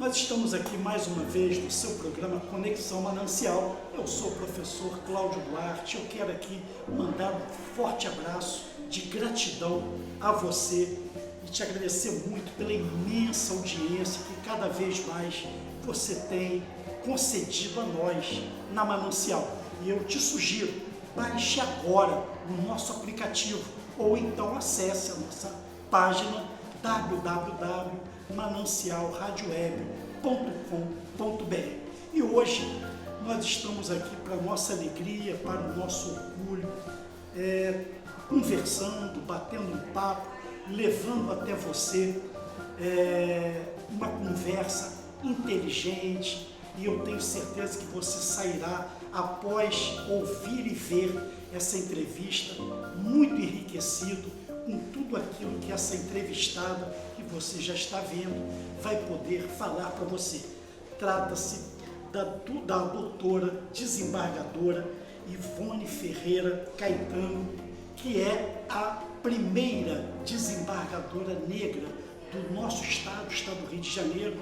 Nós estamos aqui mais uma vez no seu programa Conexão Manancial. Eu sou o professor Cláudio Duarte. Eu quero aqui mandar um forte abraço de gratidão a você e te agradecer muito pela imensa audiência que cada vez mais você tem concedido a nós na Manancial. E eu te sugiro, baixe agora o nosso aplicativo ou então acesse a nossa página www.manancialradioweb.com.br. E hoje nós estamos aqui para a nossa alegria, para o nosso orgulho, conversando, batendo um papo, levando até você uma conversa inteligente, e eu tenho certeza que você sairá, após ouvir e ver essa entrevista, muito enriquecido com tudo aquilo que essa entrevistada, que você já está vendo, vai poder falar para você. Trata-se da doutora desembargadora Ivone Ferreira Caetano, que é a primeira desembargadora negra do nosso estado do Rio de Janeiro,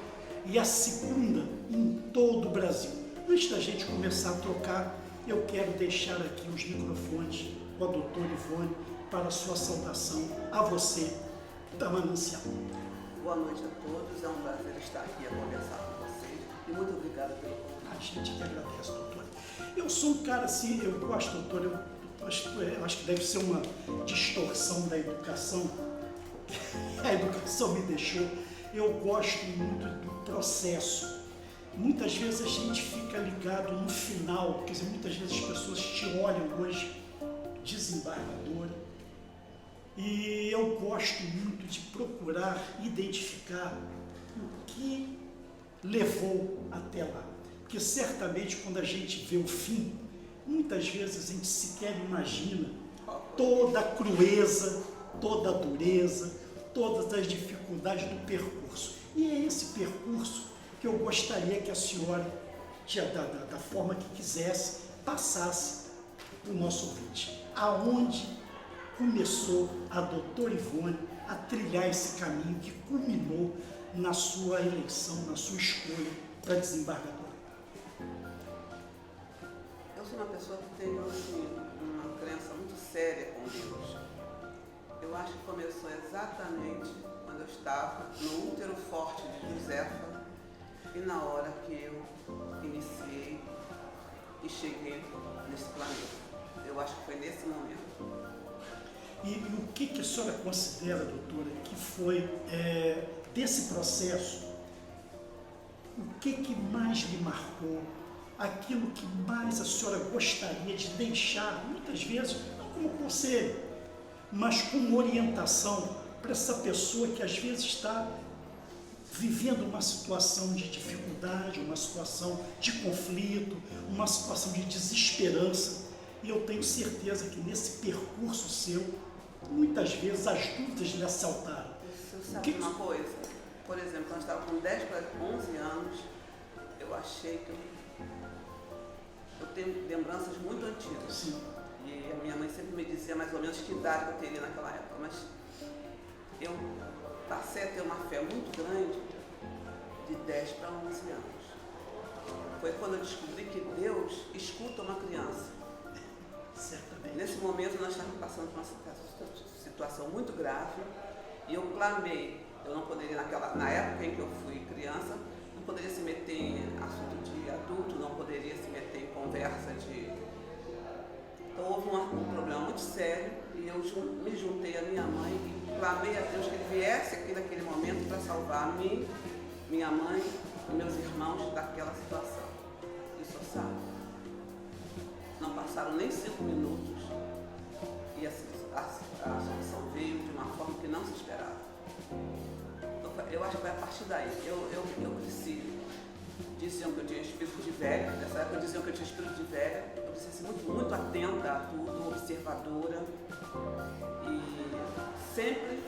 e a segunda em todo o Brasil. Antes da gente começar a trocar, eu quero deixar aqui os microfones com a doutora Ivone para a sua saudação a você da Manancial. Boa noite a todos, é um prazer estar aqui a conversar com vocês e muito obrigada pelo convite. A gente que agradece, doutora. Eu sou um cara assim, eu gosto, doutora, eu acho que deve ser uma distorção da educação, a educação me deixou. Eu gosto muito do processo. Muitas vezes a gente fica ligado no final, quer dizer, muitas vezes as pessoas te olham hoje, desembargadora, e eu gosto muito de procurar identificar o que levou até lá. Porque certamente quando a gente vê o fim, muitas vezes a gente sequer imagina toda a crueza, toda a dureza, todas as dificuldades do percurso. E é esse percurso que eu gostaria que a senhora, da forma que quisesse, passasse para o nosso ouvinte. Aonde começou a doutora Ivone a trilhar esse caminho que culminou na sua eleição, na sua escolha para desembargadora? Eu sou uma pessoa que tem uma crença muito séria com Deus. Eu acho que começou exatamente quando eu estava no útero forte de Josefa e na hora que eu iniciei e cheguei nesse planeta. Eu acho que foi nesse momento. E o que a senhora considera, doutora, que foi desse processo, o que mais lhe marcou, aquilo que mais a senhora gostaria de deixar, muitas vezes, não como conselho, mas como orientação para essa pessoa que às vezes está vivendo uma situação de dificuldade, uma situação de conflito, uma situação de desesperança. E eu tenho certeza que nesse percurso seu, muitas vezes as dúvidas lhe assaltaram. Você sabe uma coisa? Por exemplo, quando eu estava com 10 para 11 anos, eu achei que eu tenho lembranças muito antigas. Sim. E a minha mãe sempre me dizia mais ou menos que idade eu teria naquela época, mas eu passei a ter uma fé muito grande de 10 para 11 anos. Foi quando eu descobri que Deus escuta uma criança. Certamente. Nesse momento nós estávamos passando por uma situação muito grave e eu clamei. Eu não poderia, na época em que eu fui criança, não poderia se meter em assunto de adulto, não poderia se meter em conversa de... Então houve um problema muito sério e eu me juntei à minha mãe e clamei a Deus que Ele viesse aqui naquele momento para salvar mim, minha mãe e meus irmãos daquela situação. E o senhor sabe, não passaram nem 5 minutos e a solução veio de uma forma que não se esperava. Então, eu acho que foi a partir daí. Eu cresci. Diziam que eu tinha espírito de velha, nessa época diziam que eu tinha espírito de velha. Eu precisei ser muito atenta a tudo, observadora. E sempre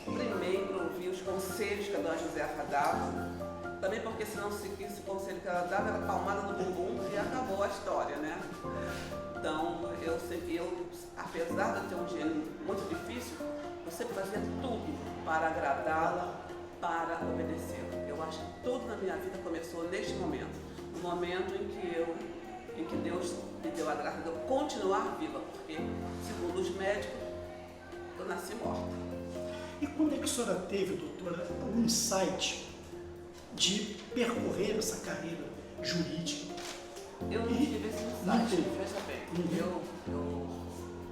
primei para ouvir os conselhos que a dona Josefa dava. Também porque se não seguisse o conselho que ela dava, era palmada no bumbum e acabou a história, né? Então, apesar de ter um gênero muito difícil, eu sempre fazia tudo para agradá-la, para obedecer. Eu acho que tudo na minha vida começou neste momento. No momento em que Deus me deu a graça de eu continuar viva, porque, segundo os médicos, eu nasci morta. E quando é que a senhora teve, doutora, o insight de percorrer essa carreira jurídica? Eu não tive esse insight, veja bem. Eu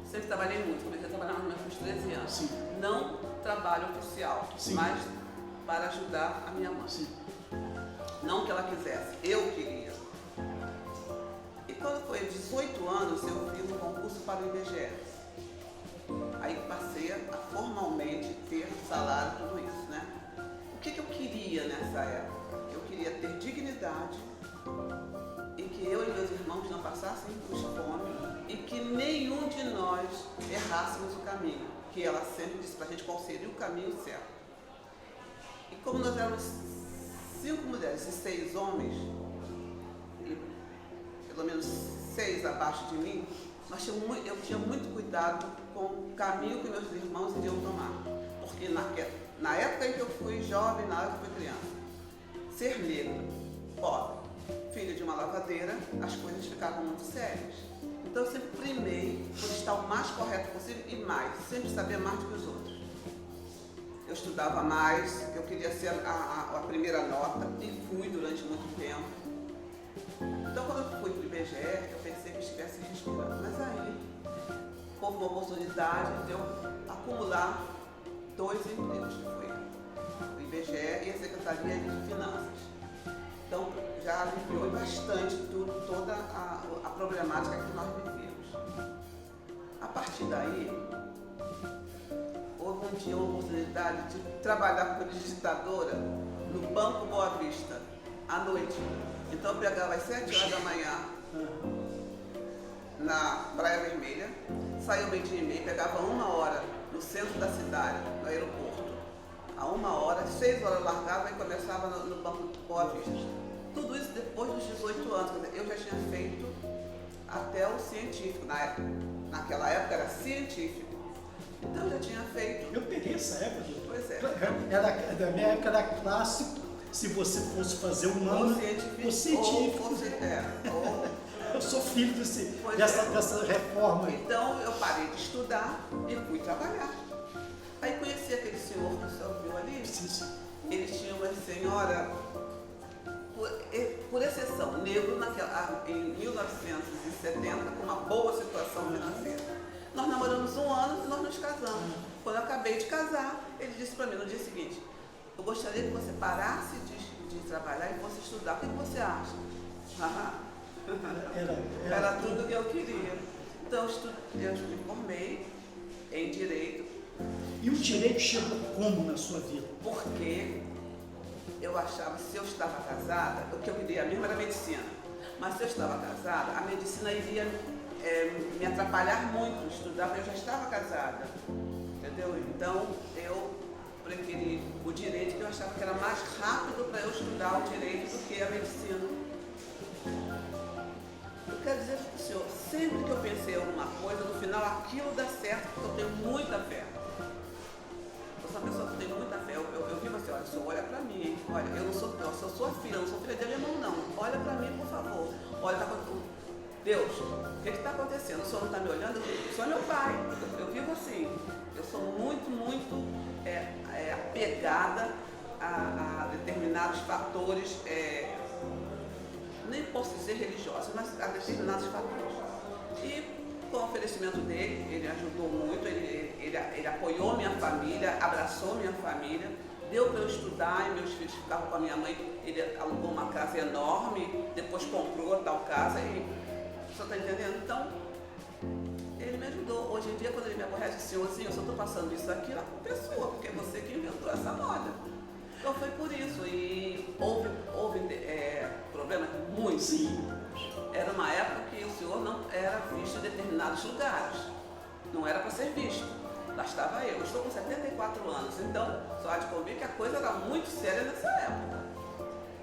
sempre trabalhei muito, comecei a trabalhar mais ou menos com 13 anos. Sim. Não trabalho oficial, Sim. mas para ajudar a minha mãe. Sim. Não que ela quisesse, eu queria. E quando foi 18 anos, eu fiz um concurso para o IBGE. Aí passei a formalmente ter salário, tudo isso, né? O que eu queria nessa época? Eu queria ter dignidade e que eu e meus irmãos não passassem por fome e que nenhum de nós errássemos o caminho, que ela sempre disse para a gente qual seria o caminho certo. E como nós éramos 5 mulheres e 6 homens, e pelo menos 6 abaixo de mim, eu tinha muito cuidado com o caminho que meus irmãos iriam tomar. Porque na época em que eu fui jovem, na época que eu fui criança, ser negro, pobre, filho de uma lavadeira, as coisas ficavam muito sérias. Então eu sempre primei por estar o mais correto possível e mais, sempre saber mais do que os outros. Eu estudava mais, eu queria ser a primeira nota e fui durante muito tempo. Então quando eu fui para o IBGE, eu pensei que estivesse respirando, mas aí houve uma oportunidade de eu acumular 2 empregos, que foi o IBGE e a Secretaria de Finanças. Então já aliviou bastante toda a problemática que nós vivíamos. A partir daí, houve um dia uma oportunidade de trabalhar como digitadora no Banco Boa Vista, à noite. Então eu pegava às 7 horas da manhã na Praia Vermelha, saía 12h30, pegava 1 hora no centro da cidade, no aeroporto, a 1 hora, 6 horas largava e começava no Banco Boa Vista. Tudo isso depois dos 18 anos, quer dizer, eu já tinha feito até o científico, naquela época era científico. Então eu já tinha feito. Eu peguei essa época, doutor. Pois é. Era da minha época era clássico, se você fosse fazer um ano, ou científico. Eu sou filho dessa reforma. Então eu parei de estudar e fui trabalhar. Aí conheci aquele senhor que o senhor viu ali. Sim. Ele tinha uma senhora, por exceção, negro em 1970, com uma boa situação financeira. Nós namoramos 1 ano e nós nos casamos. Quando eu acabei de casar, ele disse para mim no dia seguinte: eu gostaria que você parasse de trabalhar e fosse estudar. O que você acha? Era tudo que eu queria. Então eu me formei em Direito. E o direito chegou como na sua vida? Porque eu achava que se eu estava casada, o que eu queria mesmo era medicina. Mas se eu estava casada, a medicina iria me atrapalhar muito estudar, porque eu já estava casada. Entendeu? Então eu preferi o direito, que eu achava que era mais rápido para eu estudar o direito do que a medicina. Eu quero dizer para o senhor, sempre que eu pensei em alguma coisa, no final aquilo dá certo, porque eu tenho muita fé. Eu sou uma pessoa que tem muita fé. Eu vivo assim, olha, o senhor olha para mim, hein? Olha, eu sou sua filha, eu não sou filha de alemão, não. Olha para mim, por favor. Olha, Deus, o que está acontecendo? O senhor não está me olhando? O senhor é meu pai. Eu vivo assim. Eu sou muito apegada a determinados fatores, nem posso dizer religiosos, mas a determinados fatores. E com o oferecimento dele, ele ajudou muito, ele apoiou minha família, abraçou minha família, deu para eu estudar e meus filhos ficavam com a minha mãe. Ele alugou uma casa enorme, depois comprou tal casa e você está entendendo? Então, ele me ajudou. Hoje em dia, quando ele me aborrece, senhorzinho, eu só estou passando isso aqui na pessoa, porque é você que inventou essa moda. Então foi por isso. E houve problemas muito. Sim. Era uma época que o senhor não era visto em determinados lugares. Não era para ser visto. Lá estava eu. Eu estou com 74 anos. Então, só há de convir que a coisa era muito séria nessa época.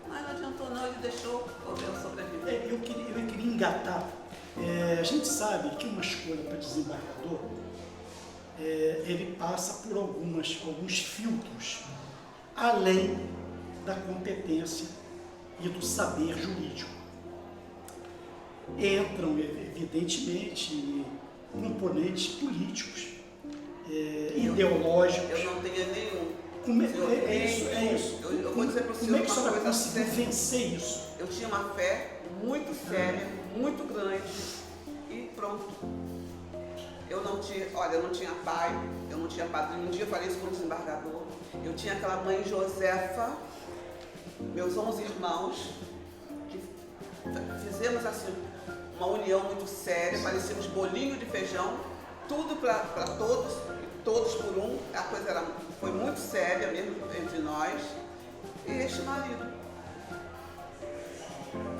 Mas não adiantou não, ele deixou eu sobreviver. Eu queria engatar. A gente sabe que uma escolha para desembargador, ele passa por alguns filtros além da competência e do saber jurídico. Entram, evidentemente, componentes políticos, ideológicos. Eu não tenho nenhum. É isso. Eu vou dizer para o Como senhor é que a uma senhora coisa conseguiu séria. vencer isso? Eu tinha uma fé muito séria, muito grande e pronto. Eu não tinha pai, eu não tinha padrinho. Um dia eu falei isso com o desembargador. Eu tinha aquela mãe Josefa, meus 11 irmãos, que fizemos assim uma união muito séria, parecíamos bolinho de feijão, tudo para todos, todos por um. A coisa foi muito séria mesmo entre nós e este marido.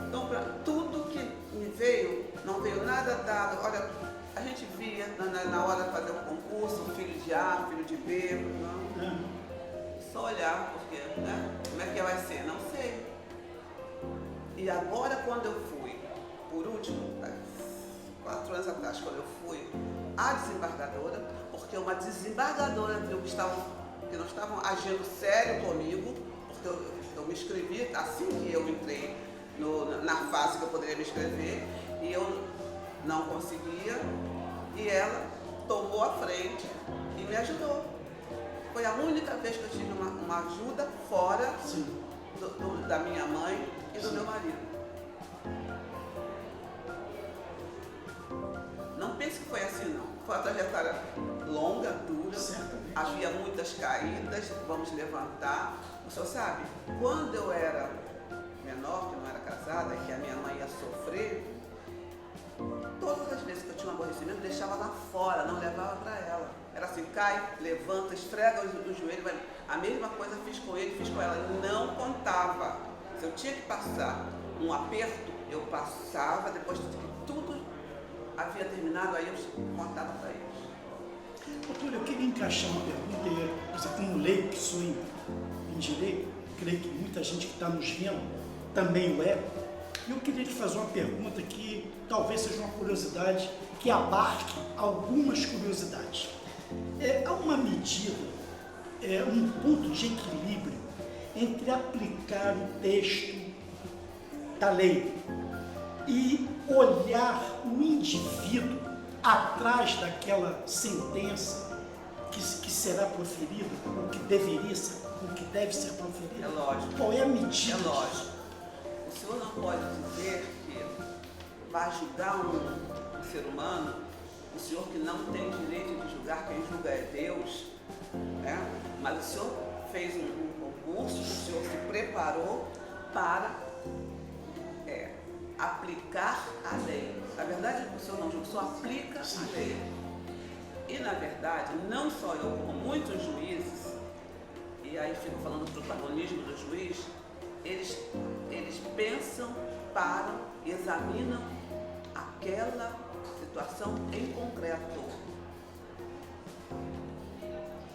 Então, para tudo que me veio, não veio nada dado. Olha, a gente via na hora de fazer um concurso, filho de A, filho de B, não. Só olhar, porque, né? Como é que vai ser? Não sei. E agora, quando eu fui, por último, 4 anos atrás, quando eu fui à desembargadora, porque uma desembargadora viu que não estavam agindo sério comigo, porque eu me inscrevi assim que eu entrei na fase que eu poderia me inscrever, e eu não conseguia, e ela tomou a frente e me ajudou. Foi a única vez que eu tive uma ajuda fora da minha mãe e do meu marido. Não pense que foi assim, não. Foi uma trajetória longa, dura, havia muitas caídas, vamos levantar. O senhor sabe, quando eu era menor, que eu não era casada, que a minha mãe ia sofrer, todas as vezes que eu tinha um aborrecimento, eu deixava lá fora, não levava para ela. Era assim, cai, levanta, esfrega o joelho, a mesma coisa fiz com ele, fiz com ela. Não contava. Se eu tinha que passar um aperto, eu passava, depois que tudo havia terminado, aí eu contava para eles. Doutor, eu queria encaixar uma pergunta, você como leigo que sou em direito, creio que muita gente que está nos vendo também o é. Eu queria lhe fazer uma pergunta que talvez seja uma curiosidade que abarque algumas curiosidades. Há uma medida, um ponto de equilíbrio entre aplicar o texto da lei e olhar o indivíduo atrás daquela sentença que será proferida, ou que deveria ser, ou que deve ser proferida. É lógico. Qual é a medida? É lógico. O senhor não pode dizer que vai julgar um ser humano, o senhor que não tem direito de julgar, quem julga é Deus, né? Mas o senhor fez um concurso, o senhor se preparou para aplicar a lei. Na verdade, o senhor não julga, o senhor aplica a lei. E, na verdade, não só eu, como muitos juízes, e aí fico falando do protagonismo do juiz, eles pensam, param, examinam aquela situação em concreto.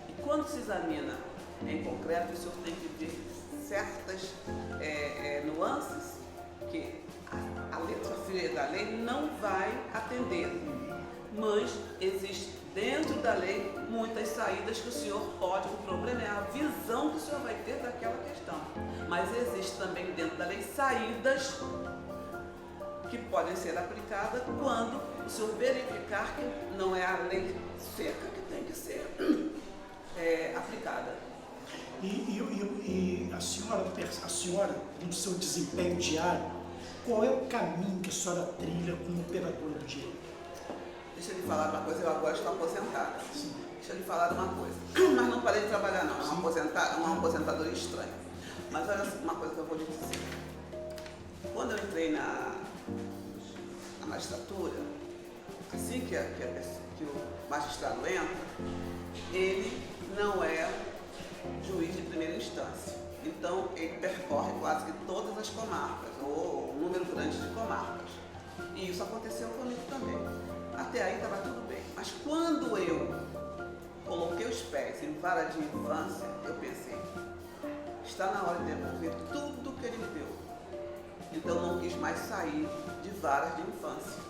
E quando se examina em concreto, o senhor tem que ver certas nuances que a letra fria da lei não vai atender, mas existe dentro da lei muitas saídas que o senhor pode. O problema é a visão que o senhor vai ter daquela questão, mas existe também dentro da lei saídas que podem ser aplicadas quando o senhor verificar que não é a lei seca que tem que ser aplicada. E a senhora, no seu desempenho diário, qual é o caminho que a senhora trilha como operadora do direito? Deixa eu lhe falar de uma coisa, eu agora estou aposentada. Sim. Deixa eu lhe falar de uma coisa. Mas não parei de trabalhar não, é uma aposentadoria estranha. Mas olha uma coisa que eu vou lhe dizer. Quando eu entrei na magistratura, assim que o magistrado entra, ele não é juiz de primeira instância. Então, ele percorre quase que todas as comarcas, ou um número grande de comarcas. E isso aconteceu comigo também. Até aí estava tudo bem. Mas quando eu coloquei os pés em vara de infância, eu pensei, está na hora de devolver tudo que ele me deu. Então, não quis mais sair de varas de infância.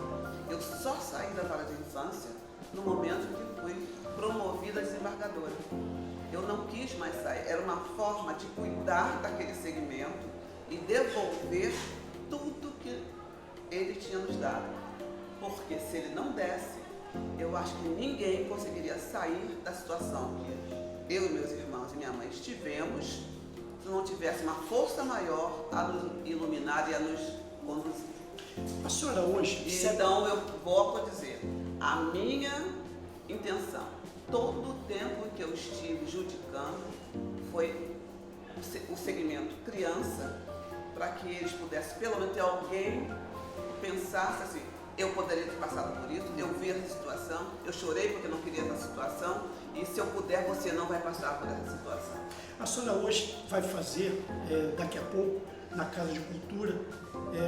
Eu só saí da vara de infância no momento que fui promovida a desembargadora. eu não quis mais sair. Era uma forma de cuidar daquele segmento e devolver tudo que ele tinha nos dado. Porque se ele não desse, eu acho que ninguém conseguiria sair da situação que eu e meus irmãos e minha mãe estivemos se não tivesse uma força maior a nos iluminar e a nos conduzir. A senhora hoje... Então eu volto a dizer, a minha intenção, todo o tempo que eu estive judicando, foi o segmento criança, para que eles pudessem, pelo menos ter alguém que pensasse assim, eu poderia ter passado por isso, eu vi essa situação, eu chorei porque não queria essa situação, e se eu puder, você não vai passar por essa situação. A senhora hoje vai fazer, daqui a pouco, na Casa de Cultura,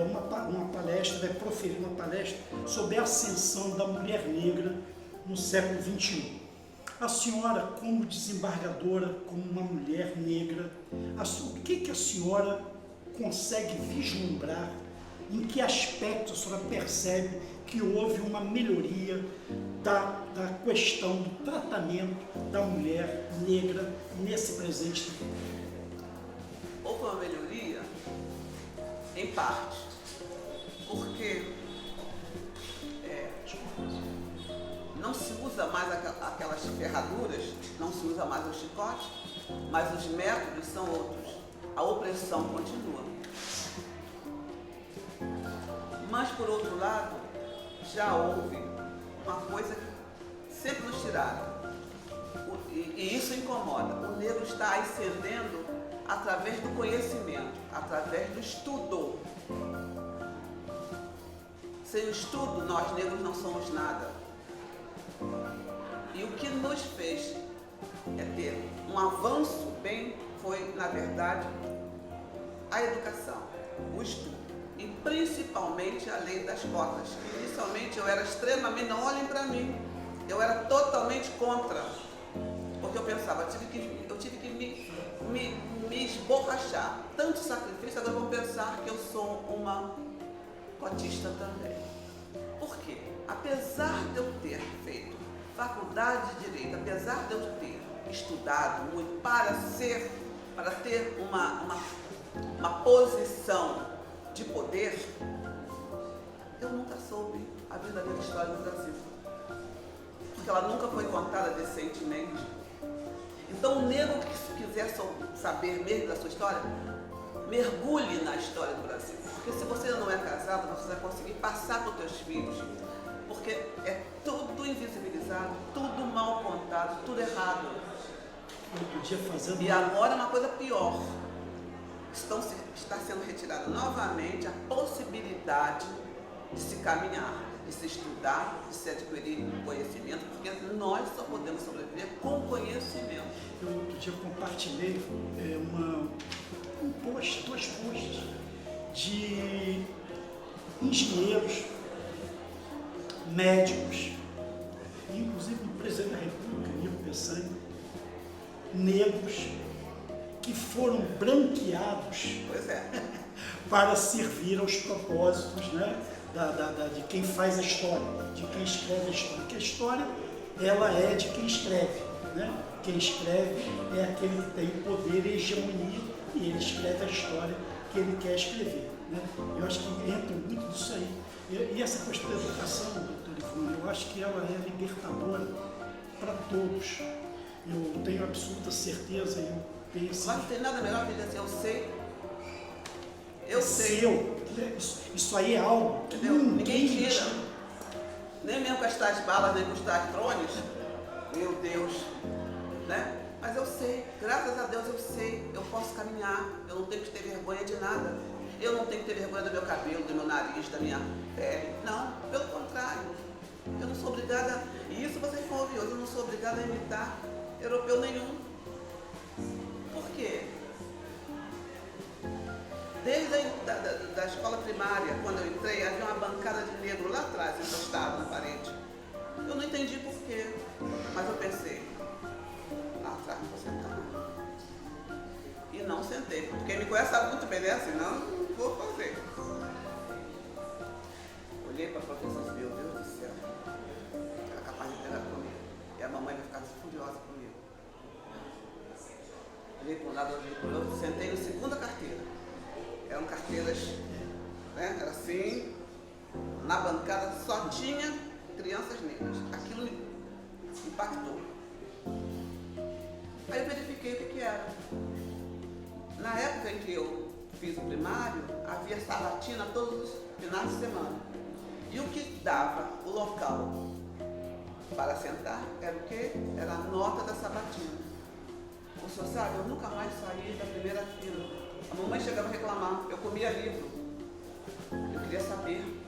uma palestra, vai proferir uma palestra sobre a ascensão da mulher negra no século XXI. A senhora, como desembargadora, como uma mulher negra, o que a senhora consegue vislumbrar, em que aspecto a senhora percebe que houve uma melhoria da questão do tratamento da mulher negra nesse presente tempo? Houve uma melhoria, em parte, porque não se usa mais aquelas ferraduras, não se usa mais o chicote, mas os métodos são outros. A opressão continua. Mas, por outro lado, já houve uma coisa que sempre nos tiraram. E isso incomoda. O negro está ascendendo através do conhecimento, através do estudo. Sem o estudo, nós negros não somos nada. E o que nos fez ter um avanço bem foi, na verdade, a educação, o estudo. E principalmente a lei das cotas. Inicialmente eu era extremamente, não olhem para mim, eu era totalmente contra. Porque eu pensava, eu tive que me esborrachar. Tanto sacrifício, agora vão pensar que eu sou uma cotista também. Por quê? Apesar de eu ter feito faculdade de Direito, apesar de eu ter estudado muito para ter uma posição de poder, eu nunca soube a verdadeira história do Brasil. Porque ela nunca foi contada decentemente. Então, o negro que quiser saber mesmo da sua história, mergulhe na história do Brasil. Porque se você não é casado, você vai conseguir passar para os seus filhos. Porque é tudo invisibilizado, tudo mal contado, tudo errado. E agora uma coisa pior. Está sendo retirada novamente a possibilidade de se caminhar, de se estudar, de se adquirir conhecimento, porque nós só podemos sobreviver com conhecimento. Eu outro dia compartilhei dois posts de engenheiros, médicos, inclusive o presidente da República, Nilo Peçanha, negros, que foram branqueados para servir aos propósitos, né, de quem faz a história, de quem escreve a história. Porque a história, ela é de quem escreve, né? Quem escreve é aquele que tem poder e hegemonia, e ele escreve a história que ele quer escrever, né? Eu acho que entra muito disso aí. E essa questão da educação, doutor Ivone, eu acho que ela é libertadora para todos. Eu tenho absoluta certeza, Mas não tem nada melhor que dizer assim, eu sei. Isso aí é algo que ninguém tira. Nem mesmo com as tais balas, nem com os tais drones. Meu Deus. Né? Mas eu sei, graças a Deus eu sei, eu posso caminhar, eu não tenho que ter vergonha de nada. Eu não tenho que ter vergonha do meu cabelo, do meu nariz, da minha pele. Não, pelo contrário. Eu não sou obrigada, e isso vocês vão ouvir hoje, eu não sou obrigada a imitar europeu nenhum. Por quê? Desde da escola primária, quando eu entrei, havia uma bancada de negro lá atrás, encostado na parede. Eu não entendi por quê, mas eu pensei, lá atrás não vou sentar não. E não sentei, porque quem me conhece sabe muito bem, né? Assim, não vou fazer. Olhei para a professora e disse, meu Deus do céu, ela é capaz de pegar comigo. E a mamãe vai ficar furiosa comigo. virei para um lado, eu virei para o outro, sentei na segunda carteira. Eram carteiras, né? Era assim, na bancada só tinha crianças negras. Aquilo me impactou. Aí eu verifiquei o que era. Na época em que eu fiz o primário, havia sabatina todos os finais de semana. E o que dava o local para sentar era o quê? Era a nota da sabatina. O senhor sabe, eu nunca mais saí da primeira fila. A mamãe chegava a reclamar, eu comia livro. Eu queria saber.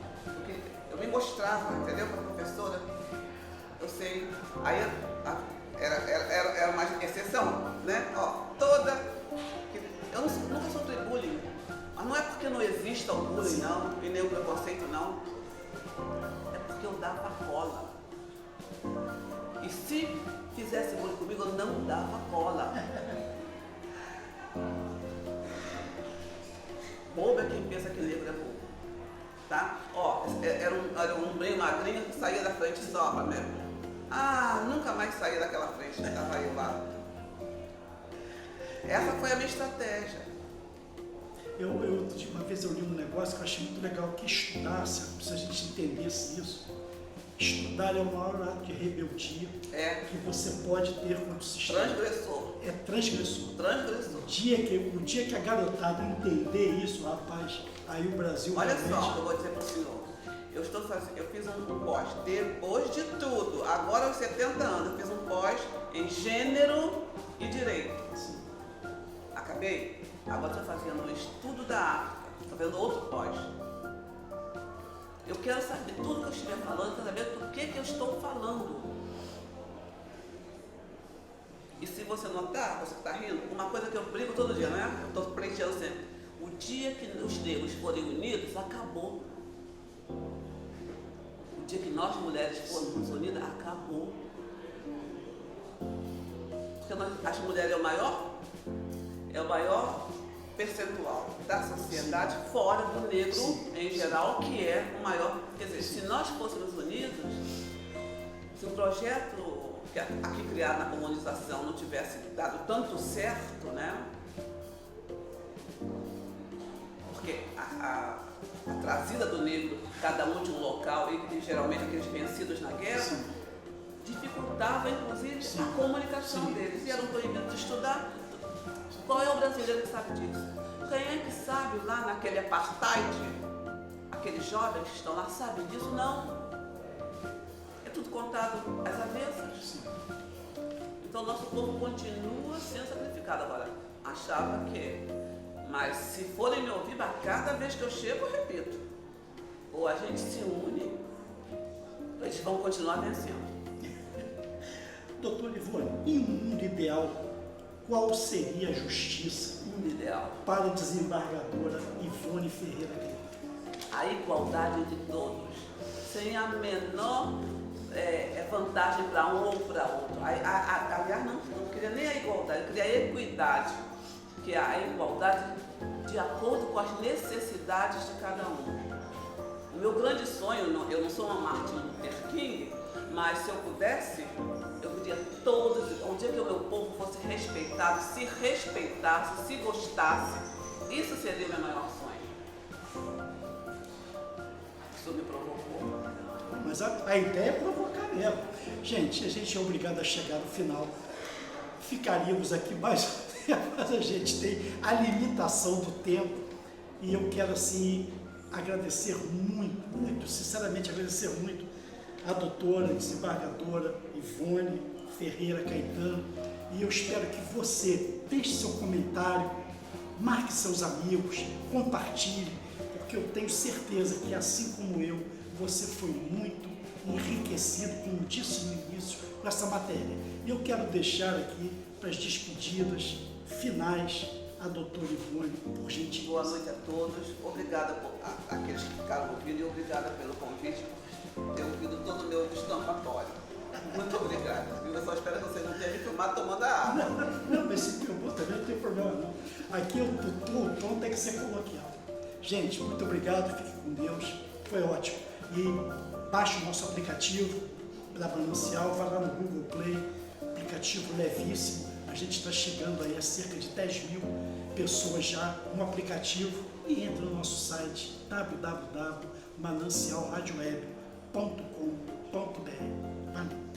Eu me mostrava, entendeu, para a professora. Eu sei. Aí era uma exceção, né? Ó, toda. Eu nunca sofri bullying. Mas não é porque não exista o bullying, não, e nem o preconceito, não. É porque eu dava cola. E se fizesse bullying comigo, eu não dava cola. Bobo é quem pensa que negro é bobo. Tá? Ó, era um bem magrinho que saía da frente só, mesmo. Ah, nunca mais saí daquela frente, né? Estava eu lá. Essa foi a minha estratégia. Uma vez eu li um negócio que eu achei muito legal, que estudar, se a gente entendesse isso, estudar é o maior ato de rebeldia que você pode ter contra o sistema. Transgressor. É transgressor. Transgressor. O dia que a garotada entender isso, rapaz, aí o Brasil... Olha realmente... só o que eu vou dizer para o senhor. Eu fiz um pós, depois de tudo, agora aos 70 anos, eu fiz um pós em gênero e direito. Sim. Acabei. Agora estou fazendo um estudo da África, estou fazendo outro pós. Eu quero saber tudo que eu estiver falando, quero saber do que eu estou falando. E se você notar, você está rindo, uma coisa que eu brigo todo dia, né? Eu estou pleiteando sempre. O dia que os negros forem unidos, acabou. O dia que nós mulheres formos unidas, acabou. Porque as mulheres é o maior percentual da sociedade fora do negro em geral, que é o maior. Quer dizer, se nós fôssemos unidos, se o projeto que aqui criado na comunização não tivesse dado tanto certo, né? Porque a trazida do negro, cada um de um local, e geralmente aqueles vencidos na guerra, dificultava inclusive a comunicação deles. E eram proibidos de estudar. Qual é o brasileiro que sabe disso? Quem é que sabe lá naquele apartheid, aqueles jovens que estão lá, sabem disso? Não. É tudo contado às avessas. Então nosso povo continua sendo sacrificado. Agora, achava que... Mas se forem me ouvir, cada vez que eu chego, eu repito. Ou a gente se une, ou eles vão continuar vencendo. Doutor Ivone, em um mundo ideal, qual seria a justiça ideal para a desembargadora Ivone Ferreira Gaita? A igualdade de todos, sem a menor vantagem para um ou para outro. Aliás, não queria nem a igualdade, eu queria a equidade, que é a igualdade de acordo com as necessidades de cada um. O meu grande sonho, eu não sou uma Martin Luther King, mas se eu pudesse, eu queria um dia que o meu povo fosse respeitado, se respeitasse, se gostasse, isso seria o meu maior sonho. Isso me provocou. Mas a ideia é provocar mesmo. Gente, a gente é obrigado a chegar no final. Ficaríamos aqui mais, mas a gente tem a limitação do tempo. E eu quero, assim, agradecer muito, sinceramente agradecer muito a doutora, desembargadora Ivone Ferreira Caetano, e eu espero que você deixe seu comentário, marque seus amigos, compartilhe, porque eu tenho certeza que, assim como eu, você foi muito enriquecido, como disse no início, com essa matéria. E eu quero deixar aqui, para as despedidas finais, a doutora Ivone, por gentileza. Boa noite a todos, obrigada àqueles que ficaram ouvindo e obrigada pelo convite, por ter ouvido todo o meu destampatório. Muito obrigada. Eu só espero que vocês não tenham me filmado tomando a água. Não, mas se filmou também não tem problema não. Aqui o tom tem que ser coloquial. Gente, muito obrigado, fique com Deus, foi ótimo. E baixe o nosso aplicativo da Manancial, vai lá no Google Play, aplicativo levíssimo. gente está chegando aí a cerca de 10 mil pessoas já no aplicativo e entra no nosso site www.manancialradioweb.com.br. Valeu!